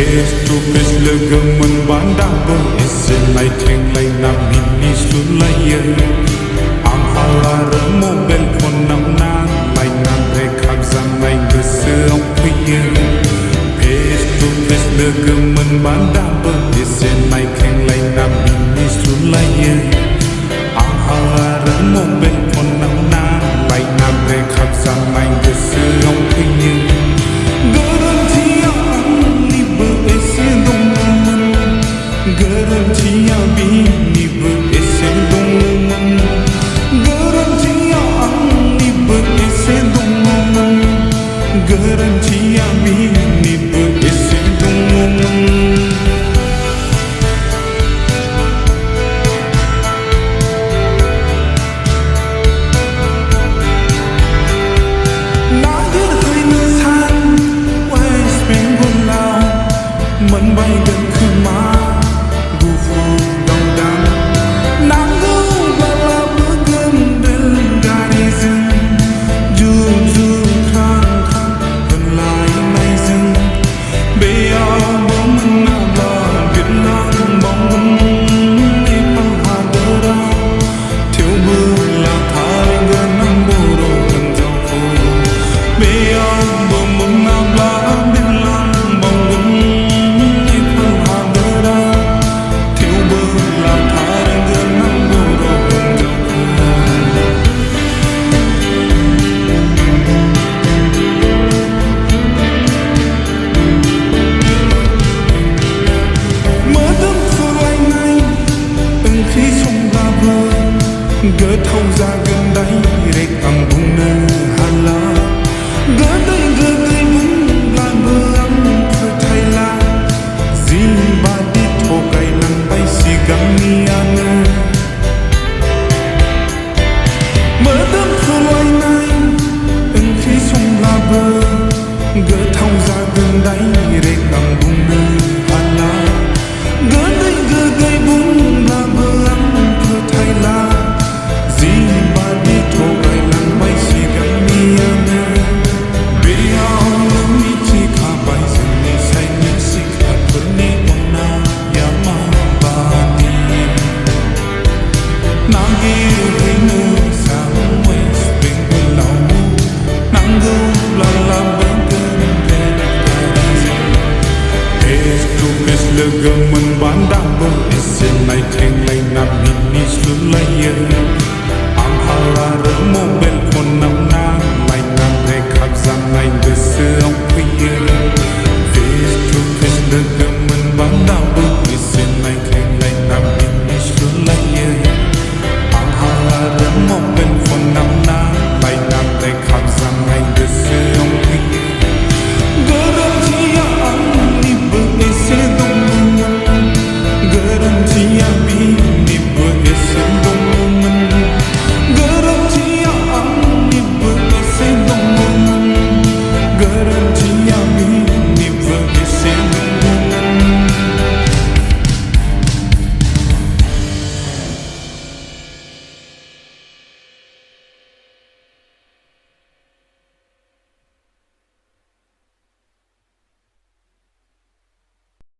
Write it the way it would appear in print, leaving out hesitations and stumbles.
Face to face legemen bandang esen lai theng lai nam mini sulaya ang halara mobile phone nam nan lai nan re khak zang lai geseong piye Face to face legemen bandang esen lai theng lai nam mini sulaya ang halara mobile phone nam nan lai nan re khak zang lai geseong piye Garantia bini beresen dongeng Garantia ani beresen dongeng